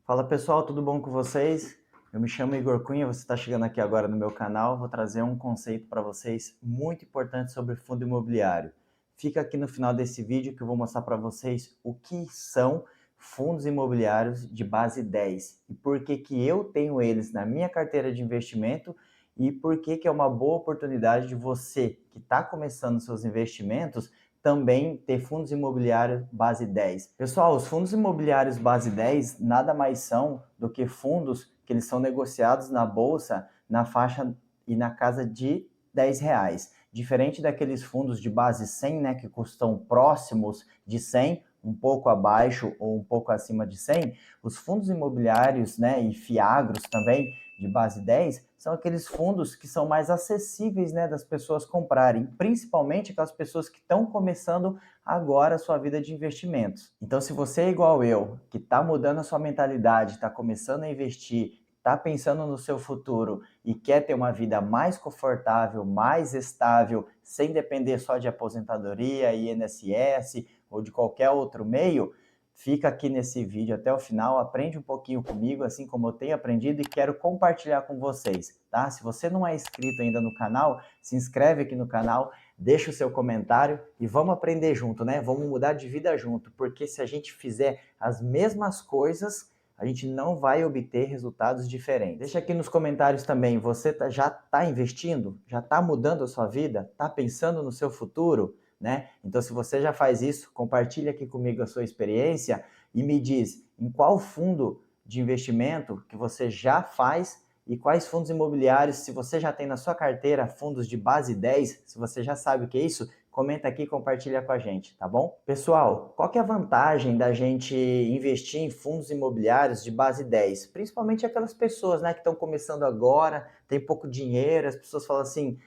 Fala pessoal, tudo bom com vocês? Eu me chamo Igor Cunha, você está chegando aqui agora no meu canal. Vou trazer um conceito para vocês muito importante sobre fundo imobiliário. Fica aqui no final desse vídeo que eu vou mostrar para vocês o que são fundos imobiliários de base 10 e por que que eu tenho eles na minha carteira de investimento e por que que é uma boa oportunidade de você que está começando seus investimentos também ter fundos imobiliários base 10. Pessoal, os fundos imobiliários base 10 nada mais são do que fundos que eles são negociados na bolsa na faixa e na casa de R$ 10. Diferente daqueles fundos de base 100, né, que custam próximos de 100, um pouco abaixo ou um pouco acima de 100, os fundos imobiliários, né, e fiagros também de base 10 são aqueles fundos que são mais acessíveis, né, das pessoas comprarem, principalmente aquelas pessoas que estão começando agora a sua vida de investimentos. Então, se você é igual eu, que está mudando a sua mentalidade, está começando a investir, está pensando no seu futuro e quer ter uma vida mais confortável, mais estável, sem depender só de aposentadoria, INSS ou de qualquer outro meio, fica aqui nesse vídeo até o final, aprende um pouquinho comigo, assim como eu tenho aprendido e quero compartilhar com vocês, tá? Se você não é inscrito ainda no canal, se inscreve aqui no canal, deixa o seu comentário e vamos aprender junto, né? Vamos mudar de vida junto, porque se a gente fizer as mesmas coisas, a gente não vai obter resultados diferentes. Deixa aqui nos comentários também, você já está investindo? Já está mudando a sua vida? Está pensando no seu futuro? Né? Então, se você já faz isso, compartilha aqui comigo a sua experiência e me diz em qual fundo de investimento que você já faz e quais fundos imobiliários, se você já tem na sua carteira fundos de base 10, se você já sabe o que é isso, comenta aqui e compartilha com a gente, tá bom? Pessoal, qual que é a vantagem da gente investir em fundos imobiliários de base 10? Principalmente aquelas pessoas, né, que estão começando agora, tem pouco dinheiro, as pessoas falam assim,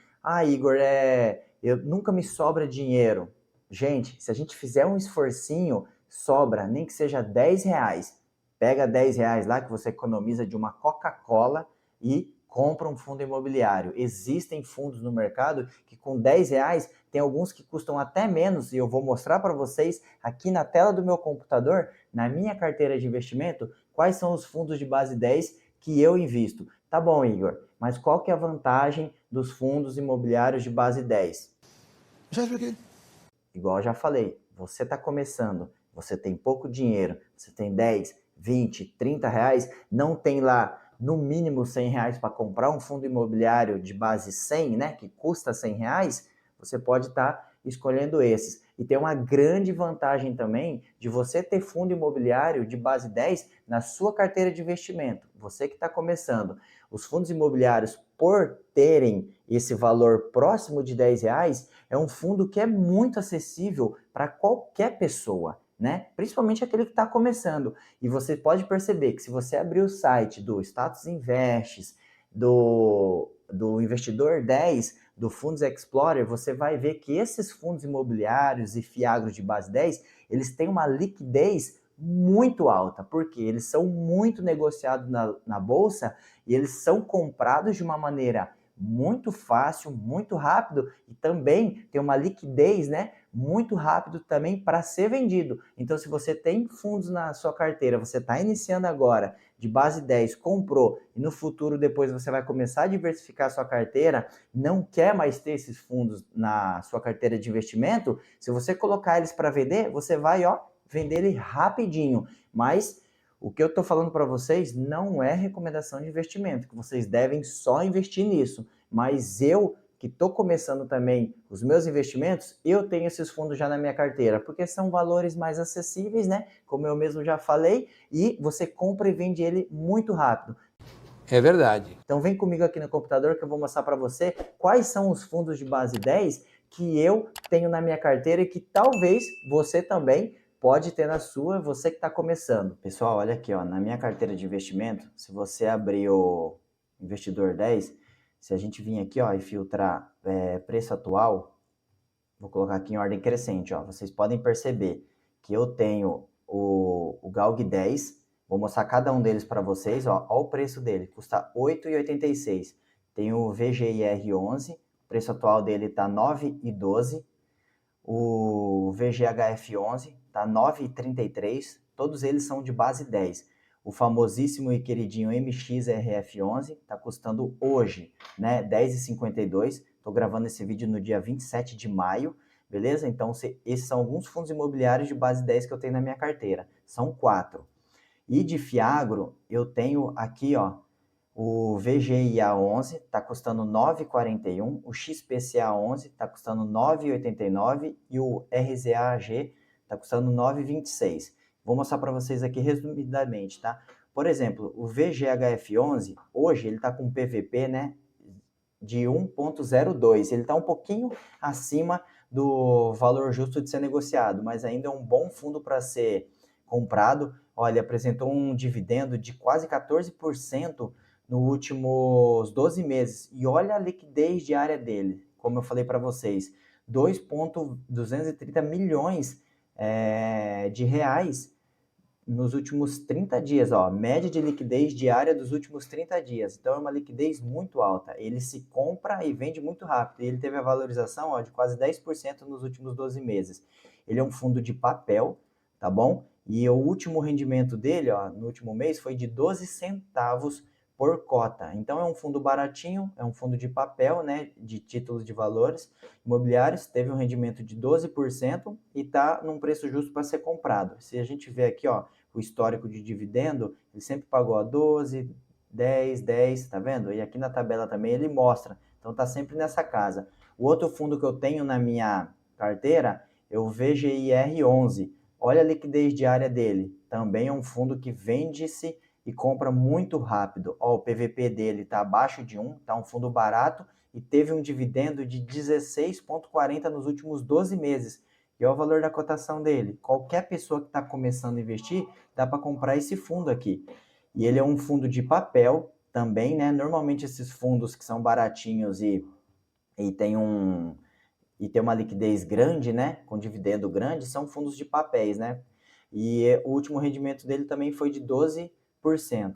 Igor, eu nunca me sobra dinheiro. Gente, se a gente fizer um esforcinho, sobra, nem que seja R$ 10. Pega R$ 10 lá que você economiza de uma Coca-Cola e compra um fundo imobiliário. Existem fundos no mercado que com R$ 10 tem alguns que custam até menos e eu vou mostrar para vocês aqui na tela do meu computador, na minha carteira de investimento, quais são os fundos de base 10 que eu invisto. Tá bom, Igor, mas qual que é a vantagem dos fundos imobiliários de base 10? Já expliquei. Igual eu já falei, você está começando, você tem pouco dinheiro, você tem 10, 20, R$ 30, não tem lá no mínimo R$ 100 para comprar um fundo imobiliário de base 100, né, que custa R$ 100, você pode estar escolhendo esses. E tem uma grande vantagem também de você ter fundo imobiliário de base 10 na sua carteira de investimento. Você que está começando. Os fundos imobiliários, por terem esse valor próximo de R$ 10, é um fundo que é muito acessível para qualquer pessoa, né? Principalmente aquele que está começando. E você pode perceber que se você abrir o site do Status Invests, do Investidor 10, do Fundos Explorer, você vai ver que esses fundos imobiliários e fiagros de base 10, eles têm uma liquidez muito alta, porque eles são muito negociados na bolsa e eles são comprados de uma maneira muito fácil, muito rápido e também tem uma liquidez, né, muito rápido também para ser vendido. Então, se você tem fundos na sua carteira, você está iniciando agora de base 10, comprou e no futuro depois você vai começar a diversificar a sua carteira, não quer mais ter esses fundos na sua carteira de investimento, se você colocar eles para vender, você vai, vender ele rapidinho, mas o que eu estou falando para vocês não é recomendação de investimento, que vocês devem só investir nisso. Mas eu, que estou começando também os meus investimentos, eu tenho esses fundos já na minha carteira, porque são valores mais acessíveis, né? Como eu mesmo já falei, e você compra e vende ele muito rápido. É verdade. Então vem comigo aqui no computador que eu vou mostrar para você quais são os fundos de base 10 que eu tenho na minha carteira e que talvez você também pode ter na sua, você que está começando. Pessoal, olha aqui, na minha carteira de investimento, se você abrir o Investidor 10, se a gente vir aqui e filtrar preço atual, vou colocar aqui em ordem crescente, vocês podem perceber que eu tenho o Galg 10, vou mostrar cada um deles para vocês, olha o preço dele, custa R$ 8,86. Tem o VGIR 11, o preço atual dele está R$ 9,12. O VGHF 11 está R$ 9,33, todos eles são de base 10. o famosíssimo e queridinho MXRF11, está custando hoje, né, R$10,52. Estou gravando esse vídeo no dia 27 de maio, beleza? Então, esses são alguns fundos imobiliários de base 10 que eu tenho na minha carteira. São 4. E de Fiagro, eu tenho aqui, ó, o VGIA11 está custando R$ 9,41, o XPCA11 está custando R$ 9,89 e o RZAG está custando R$ 9,26. Vou mostrar para vocês aqui resumidamente, tá? Por exemplo, o VGHF11, hoje ele está com um PVP, né, de 1,02. Ele está um pouquinho acima do valor justo de ser negociado, mas ainda é um bom fundo para ser comprado. Olha, apresentou um dividendo de quase 14% nos últimos 12 meses. E olha a liquidez diária dele, como eu falei para vocês, 2,230 milhões de reais nos últimos 30 dias, ó, média de liquidez diária dos últimos 30 dias. Então é uma liquidez muito alta. Ele se compra e vende muito rápido. E ele teve a valorização, ó, de quase 10% nos últimos 12 meses. Ele é um fundo de papel, tá bom? E o último rendimento dele, ó, no último mês, foi de 12 centavos por cota. Então é um fundo baratinho, é um fundo de papel, né, de títulos de valores imobiliários, teve um rendimento de 12% e está num preço justo para ser comprado. Se a gente vê aqui, ó, o histórico de dividendo, ele sempre pagou a 12, 10, 10, tá vendo? E aqui na tabela também ele mostra. Então tá sempre nessa casa. O outro fundo que eu tenho na minha carteira é o VGIR11. Olha a liquidez diária dele. Também é um fundo que vende-se e compra muito rápido. Ó, o PVP dele está abaixo de 1, tá um fundo barato e teve um dividendo de 16,40 nos últimos 12 meses. E olha o valor da cotação dele. Qualquer pessoa que está começando a investir, dá para comprar esse fundo aqui. E ele é um fundo de papel também, né? Normalmente esses fundos que são baratinhos e tem uma liquidez grande, né? Com dividendo grande, são fundos de papéis, né? E o último rendimento dele também foi de 12%.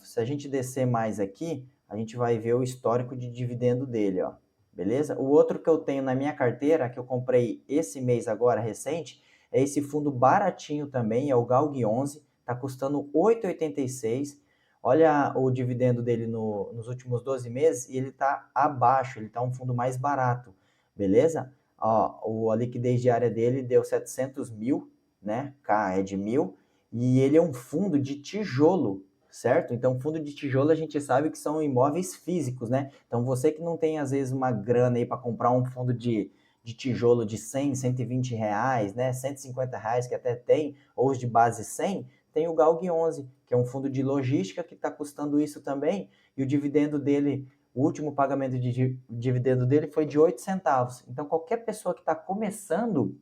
Se a gente descer mais aqui, a gente vai ver o histórico de dividendo dele, ó. Beleza? O outro que eu tenho na minha carteira, que eu comprei esse mês agora, recente, é esse fundo baratinho também, é o GALG11, tá custando R$ 8,86. Olha o dividendo dele nos últimos 12 meses e ele tá abaixo, ele tá um fundo mais barato, beleza? Ó, a liquidez diária dele deu 700 mil, né? K é de 1.000, e ele é um fundo de tijolo, certo? Então, fundo de tijolo a gente sabe que são imóveis físicos, né? Então, você que não tem, às vezes, uma grana aí para comprar um fundo de tijolo de 100, 120 reais, né? 150 reais, que até tem, ou os de base 100, tem o GALG11, que é um fundo de logística que está custando isso também, e o dividendo dele, o último pagamento de dividendo dele foi de 8 centavos. Então, qualquer pessoa que está começando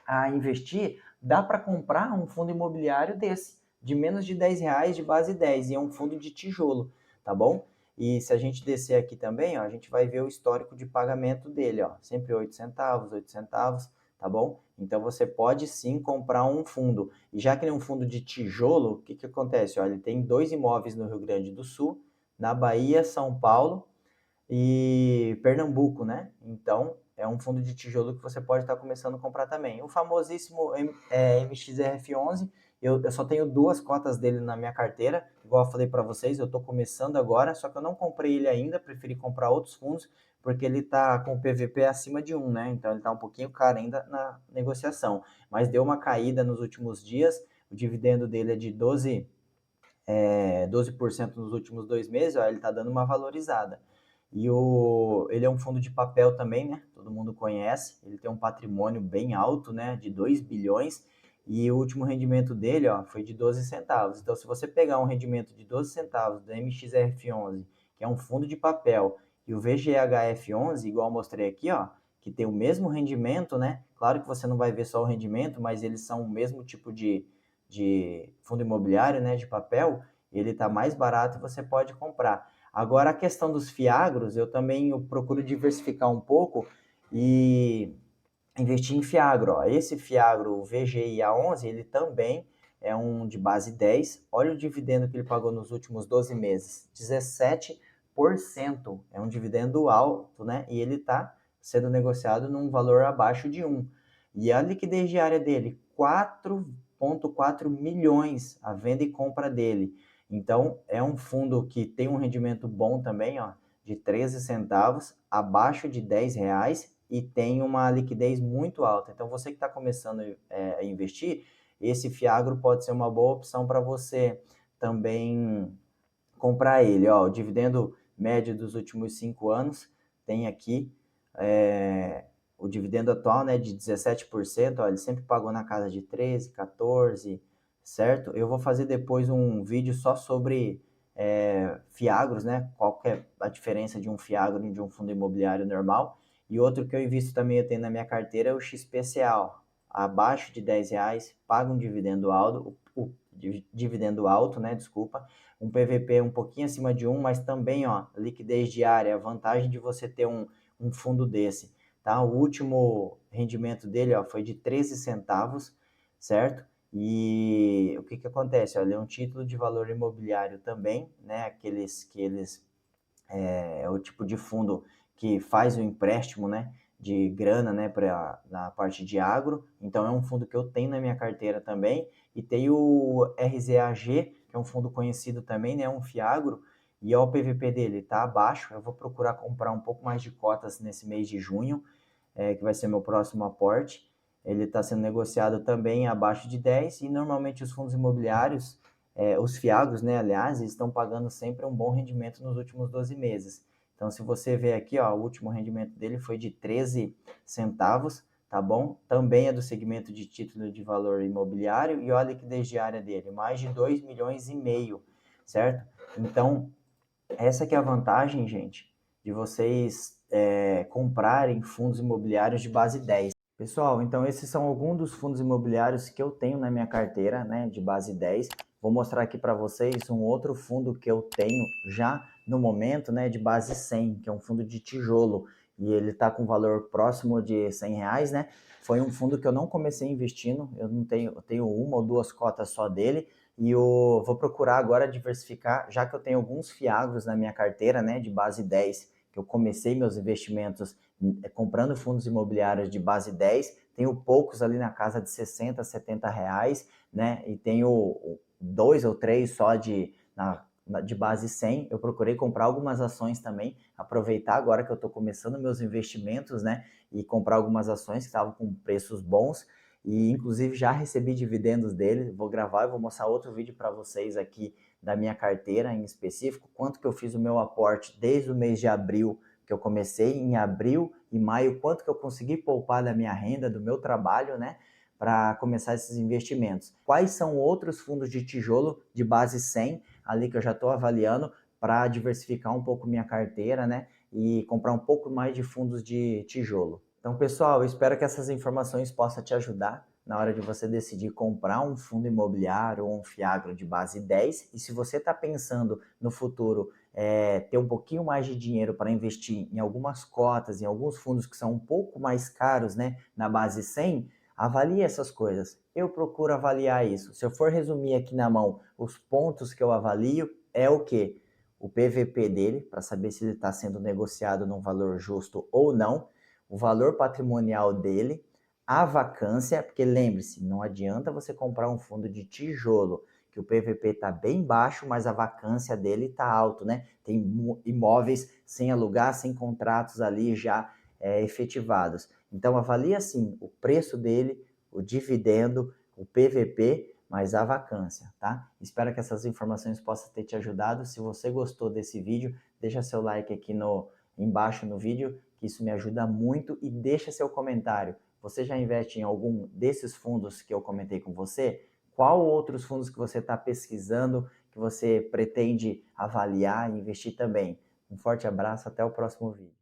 a investir, dá para comprar um fundo imobiliário desse, de menos de 10 reais, de base 10, e é um fundo de tijolo, tá bom? E se a gente descer aqui também, ó, a gente vai ver o histórico de pagamento dele, ó, sempre 8 centavos, tá bom? Então você pode sim comprar um fundo. E já que ele é um fundo de tijolo, o que que acontece? Ó, ele tem 2 imóveis no Rio Grande do Sul, na Bahia, São Paulo e Pernambuco, né? Então, é um fundo de tijolo que você pode estar começando a comprar também. O famosíssimo MXRF11, eu só tenho 2 cotas dele na minha carteira, igual eu falei para vocês, eu estou começando agora, só que eu não comprei ele ainda, preferi comprar outros fundos, porque ele está com o PVP acima de 1, né? Então, ele está um pouquinho caro ainda na negociação. Mas deu uma caída nos últimos dias, o dividendo dele é de 12% nos últimos 2 meses, ó, ele está dando uma valorizada. E ele é um fundo de papel também, né? Todo mundo conhece. Ele tem um patrimônio bem alto, né? De 2 bilhões. E o último rendimento dele, ó, foi de 12 centavos. Então, se você pegar um rendimento de 12 centavos do MXRF11, que é um fundo de papel, e o VGHF11, igual eu mostrei aqui, ó, que tem o mesmo rendimento, né? Claro que você não vai ver só o rendimento, mas eles são o mesmo tipo de fundo imobiliário, né? De papel. Ele está mais barato e você pode comprar. Agora, a questão dos fiagros, eu procuro diversificar um pouco e investir em fiagro. Ó. Esse fiagro, o VGIA11, ele também é um de base 10. Olha o dividendo que ele pagou nos últimos 12 meses, 17%. É um dividendo alto, né? E ele está sendo negociado num valor abaixo de 1. E a liquidez diária dele, 4,4 milhões a venda e compra dele. Então, é um fundo que tem um rendimento bom também, ó, de 13 centavos, abaixo de R$ 10 e tem uma liquidez muito alta. Então, você que está começando a investir, esse Fiagro pode ser uma boa opção para você também comprar ele. Ó, o dividendo médio dos últimos 5 anos tem aqui o dividendo atual, né, de 17%. Ó, ele sempre pagou na casa de 13, 14, certo? Eu vou fazer depois um vídeo só sobre Fiagros, né? Qual que é a diferença de um Fiagro e de um fundo imobiliário normal. E outro que eu invisto também, eu tenho na minha carteira, é o XPCA. Abaixo de R$ 10, paga um dividendo alto, dividendo alto, né? Desculpa. Um PVP um pouquinho acima de 1, mas também, ó, liquidez diária, a vantagem de você ter um fundo desse, tá? O último rendimento dele, ó, foi de 13 centavos, certo? E o que que acontece? Olha, é um título de valor imobiliário também, né? É o tipo de fundo que faz o empréstimo, né, de grana, né, na parte de agro. Então é um fundo que eu tenho na minha carteira também. E tem o RZAG, que é um fundo conhecido também, né, um Fiagro, e o PVP dele está abaixo. Eu vou procurar comprar um pouco mais de cotas nesse mês de junho, que vai ser meu próximo aporte. Ele está sendo negociado também abaixo de 10 e normalmente os fundos imobiliários, os Fiagros, né, aliás, estão pagando sempre um bom rendimento nos últimos 12 meses. Então, se você ver aqui, ó, o último rendimento dele foi de 13 centavos, tá bom? Também é do segmento de título de valor imobiliário e olha a liquidez diária dele, mais de 2,5 milhões, certo? Então, essa que é a vantagem, gente, de vocês comprarem fundos imobiliários de base 10. Pessoal, então esses são alguns dos fundos imobiliários que eu tenho na minha carteira, né, de base 10. Vou mostrar aqui para vocês um outro fundo que eu tenho já no momento, né, de base 100, que é um fundo de tijolo, e ele está com valor próximo de R$ 100, né? Foi um fundo que eu não comecei investindo, eu tenho uma ou duas cotas só dele, e eu vou procurar agora diversificar, já que eu tenho alguns Fiagros na minha carteira, né, de base 10, que eu comecei meus investimentos comprando fundos imobiliários de base 10, tenho poucos ali na casa de 60, 70 reais, né, e tenho 2 ou 3 só de base 100. Eu procurei comprar algumas ações também, aproveitar agora que eu estou começando meus investimentos, né, e comprar algumas ações que estavam com preços bons, e inclusive já recebi dividendos dele. Vou gravar e vou mostrar outro vídeo para vocês aqui da minha carteira em específico, quanto que eu fiz o meu aporte desde o mês de abril, que eu comecei em abril e maio, quanto que eu consegui poupar da minha renda, do meu trabalho, né, para começar esses investimentos. Quais são outros fundos de tijolo de base 100 ali que eu já estou avaliando para diversificar um pouco minha carteira, né, e comprar um pouco mais de fundos de tijolo. Então, pessoal, eu espero que essas informações possam te ajudar na hora de você decidir comprar um fundo imobiliário ou um Fiagro de base 10. E se você está pensando no futuro ter um pouquinho mais de dinheiro para investir em algumas cotas, em alguns fundos que são um pouco mais caros, né, na base 100, avalie essas coisas. Eu procuro avaliar isso. Se eu for resumir aqui na mão os pontos que eu avalio, é o quê? O PVP dele, para saber se ele está sendo negociado num valor justo ou não, o valor patrimonial dele, a vacância, porque lembre-se, não adianta você comprar um fundo de tijolo que o PVP está bem baixo, mas a vacância dele está alto, né? Tem imóveis sem alugar, sem contratos ali já efetivados. Então avalie assim o preço dele, o dividendo, o PVP, mas a vacância, tá? Espero que essas informações possam ter te ajudado. Se você gostou desse vídeo, deixa seu like aqui embaixo no vídeo, que isso me ajuda muito, e deixa seu comentário. Você já investe em algum desses fundos que eu comentei com você? Qual outros fundos que você está pesquisando, que você pretende avaliar e investir também? Um forte abraço, até o próximo vídeo.